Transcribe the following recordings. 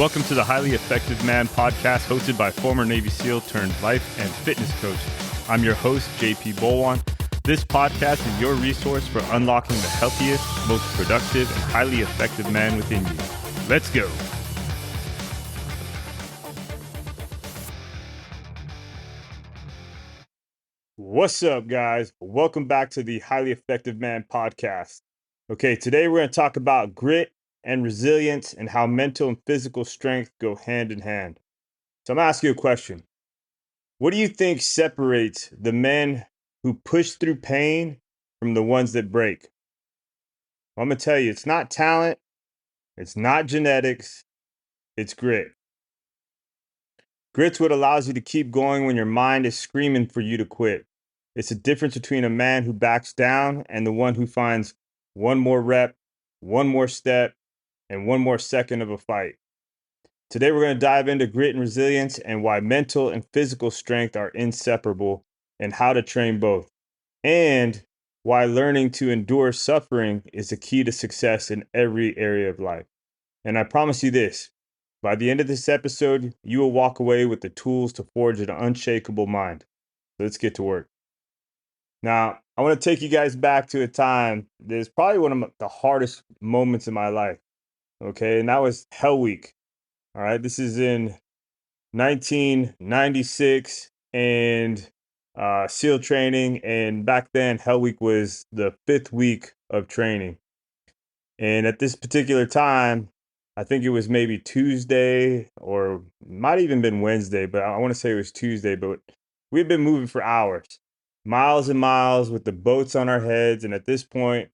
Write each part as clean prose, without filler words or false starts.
Welcome to the Highly Effective Man podcast, hosted by former Navy SEAL turned life and fitness coach. I'm your host, JP Bolwan. This podcast is your resource for unlocking the healthiest, most productive, and highly effective man within you. Let's go. What's up, guys? Welcome back to the Highly Effective Man podcast. Okay, today we're going to talk about grit and resilience and how mental and physical strength go hand in hand. So I'm going to ask you a question. What do you think separates the men who push through pain from the ones that break? Well, I'm going to tell you, it's not talent, it's not genetics, it's grit. Grit's what allows you to keep going when your mind is screaming for you to quit. It's the difference between a man who backs down and the one who finds one more rep, one more step, and one more second of a fight. Today, we're going to dive into grit and resilience and why mental and physical strength are inseparable and how to train both, and why learning to endure suffering is the key to success in every area of life. And I promise you this, by the end of this episode, you will walk away with the tools to forge an unshakable mind. So let's get to work. Now, I want to take you guys back to a time that is probably one of the hardest moments in my life. Okay, and that was Hell Week. All right, this is in 1996 and SEAL training. And back then, Hell Week was the 5th week of training. And at this particular time, I think it was maybe Tuesday or might even been Wednesday, but I want to say it was Tuesday. But we'd been moving for hours, miles and miles with the boats on our heads. And at this point,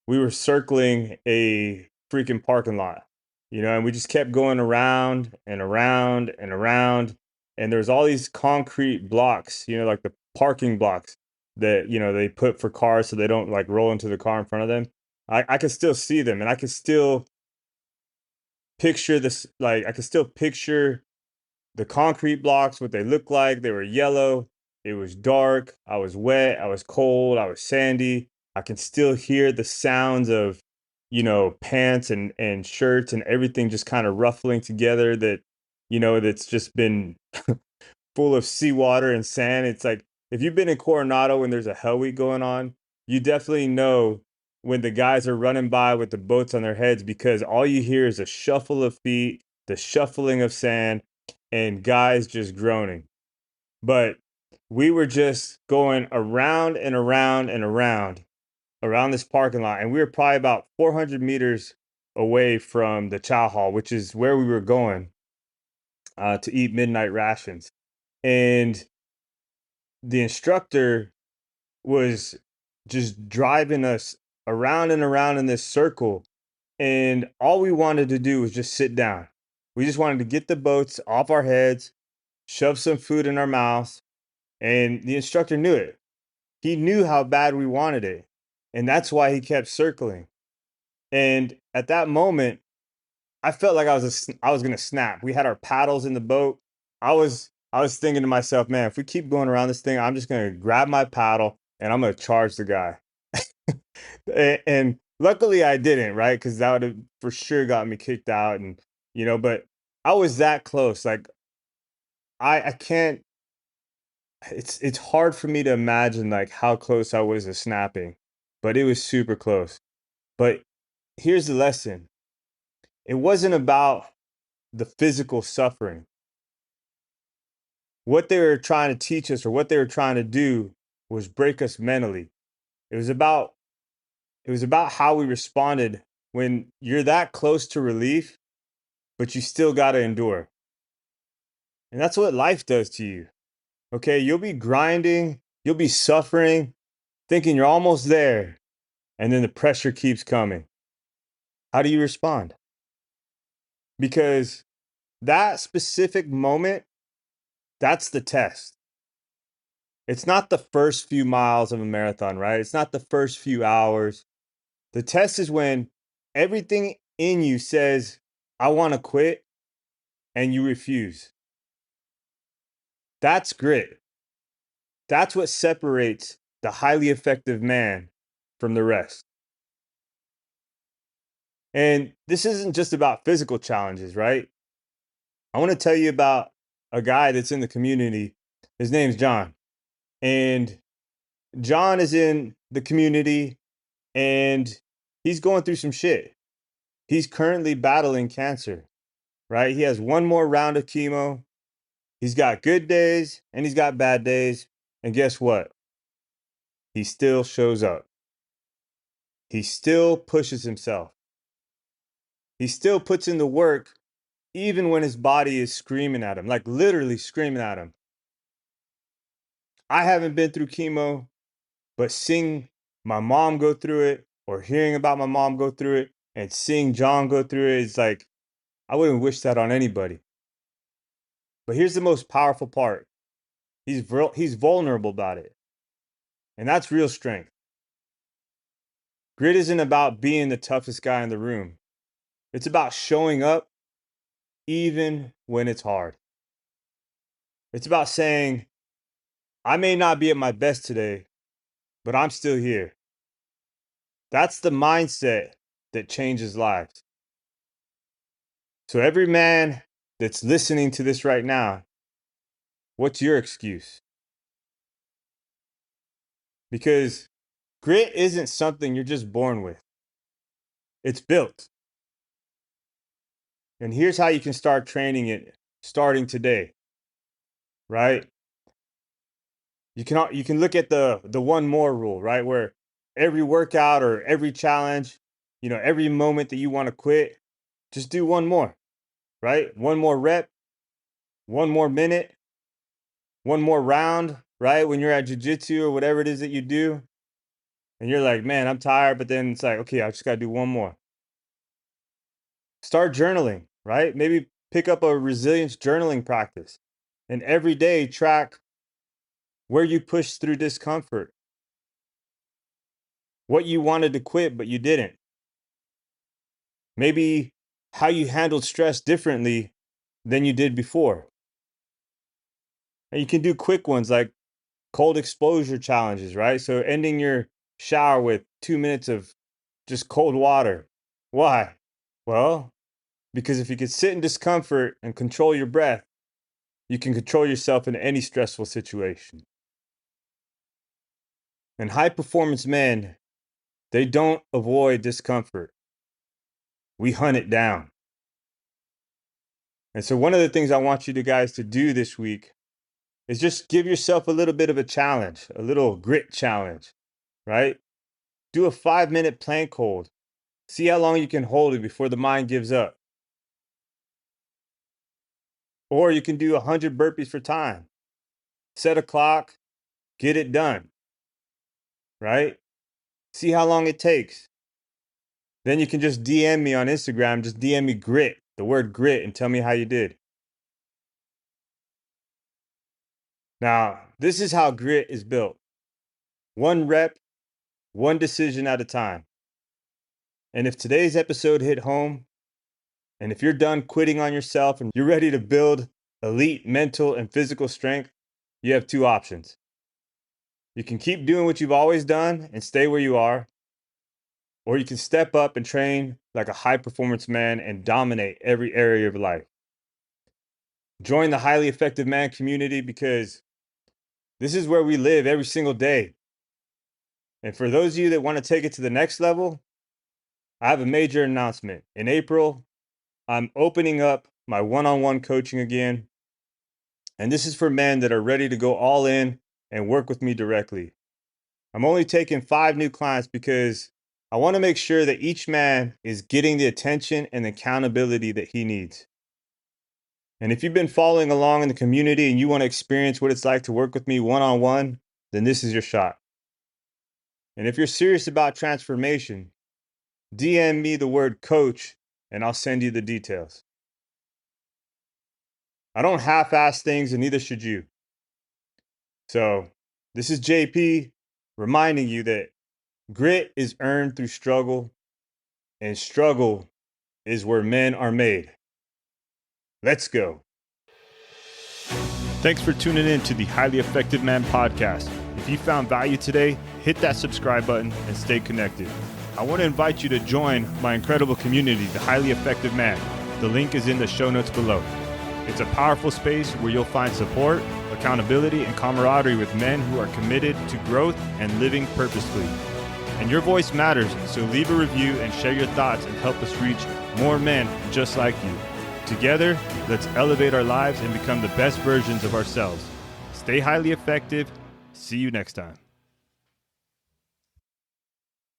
we were circling a freaking parking lot, and we just kept going around and around and around. And there's all these concrete blocks, like the parking blocks that, they put for cars so they don't like roll into the car in front of them. I could still see them, and I could still picture this, like I could still picture the concrete blocks, what they looked like. They were yellow. It was dark. I was wet. I was cold. I was sandy. I can still hear the sounds of, pants and shirts and everything just kind of ruffling together that's just been full of seawater and sand. It's like, if you've been in Coronado when there's a Hell Week going on, you definitely know when the guys are running by with the boats on their heads, because all you hear is a shuffle of feet, the shuffling of sand, and guys just groaning. But we were just going around and around and around this parking lot, and we were probably about 400 meters away from the chow hall, which is where we were going to eat midnight rations. And the instructor was just driving us around and around in this circle, and all we wanted to do was just sit down. We just wanted to get the boats off our heads, shove some food in our mouths, and the instructor knew it. He knew how bad we wanted it, and that's why he kept circling. And at that moment, I felt like I was going to snap. We had our paddles in the boat. I was thinking to myself, man, if we keep going around this thing, I'm just going to grab my paddle and I'm going to charge the guy. And luckily I didn't, right? Because that would have for sure got me kicked out. And, but I was that close. Like, I can't, it's hard for me to imagine like how close I was to snapping, but it was super close. But here's the lesson. It wasn't about the physical suffering. What they were trying to teach us, or what they were trying to do, was break us mentally. It was about how we responded when you're that close to relief, but you still got to endure. And that's what life does to you. Okay, you'll be grinding, you'll be suffering, thinking you're almost there, and then the pressure keeps coming. How do you respond? Because that specific moment, that's the test. It's not the first few miles of a marathon, right? It's not the first few hours. The test is when everything in you says, I want to quit, and you refuse. That's grit. That's what separates the highly effective man from the rest. And this isn't just about physical challenges, right? I want to tell you about a guy that's in the community. His name's John. And John is in the community and he's going through some shit. He's currently battling cancer, right? He has one more round of chemo. He's got good days and he's got bad days. And guess what? He still shows up. He still pushes himself. He still puts in the work even when his body is screaming at him, like literally screaming at him. I haven't been through chemo, but seeing my mom go through it or hearing about my mom go through it and seeing John go through it, it's like, I wouldn't wish that on anybody. But here's the most powerful part. He's vulnerable about it. And that's real strength. Grit isn't about being the toughest guy in the room. It's about showing up even when it's hard. It's about saying, I may not be at my best today, but I'm still here. That's the mindset that changes lives. So every man that's listening to this right now, what's your excuse? Because grit isn't something you're just born with. It's built. And here's how you can start training it starting today, right? You can look at the one more rule, right? Where every workout or every challenge, every moment that you want to quit, just do one more, right? One more rep, one more minute, one more round, right? When you're at jiu-jitsu or whatever it is that you do, and you're like, man, I'm tired, but then it's like, okay, I just got to do one more. Start journaling, right? Maybe pick up a resilience journaling practice and every day track where you pushed through discomfort, what you wanted to quit, but you didn't. Maybe how you handled stress differently than you did before. And you can do quick ones like cold exposure challenges, right? So ending your shower with 2 minutes of just cold water. Why? Well, because if you could sit in discomfort and control your breath, you can control yourself in any stressful situation. And high performance men, they don't avoid discomfort. We hunt it down. And so one of the things I want you guys to do this week is just give yourself a little bit of a challenge, a little grit challenge, right? Do a 5-minute plank hold. See how long you can hold it before the mind gives up. Or you can do 100 burpees for time. Set a clock, get it done, right? See how long it takes. Then you can just DM me on Instagram, just DM me grit, the word grit, and tell me how you did. Now, this is how grit is built. One rep, one decision at a time. And if today's episode hit home, and if you're done quitting on yourself and you're ready to build elite mental and physical strength, you have two options. You can keep doing what you've always done and stay where you are, or you can step up and train like a high performance man and dominate every area of life. Join the Highly Effective Man community because this is where we live every single day. And for those of you that want to take it to the next level, I have a major announcement. In April, I'm opening up my one-on-one coaching again. And this is for men that are ready to go all in and work with me directly. I'm only taking 5 new clients because I want to make sure that each man is getting the attention and accountability that he needs. And if you've been following along in the community and you want to experience what it's like to work with me one-on-one, then this is your shot. And if you're serious about transformation, DM me the word coach and I'll send you the details. I don't half-ass things and neither should you. So this is JP reminding you that grit is earned through struggle and struggle is where men are made. Let's go. Thanks for tuning in to the Highly Effective Man podcast. If you found value today, hit that subscribe button and stay connected. I want to invite you to join my incredible community, the Highly Effective Man. The link is in the show notes below. It's a powerful space where you'll find support, accountability, and camaraderie with men who are committed to growth and living purposefully. And your voice matters, so leave a review and share your thoughts and help us reach more men just like you. Together, let's elevate our lives and become the best versions of ourselves. Stay highly effective. See you next time.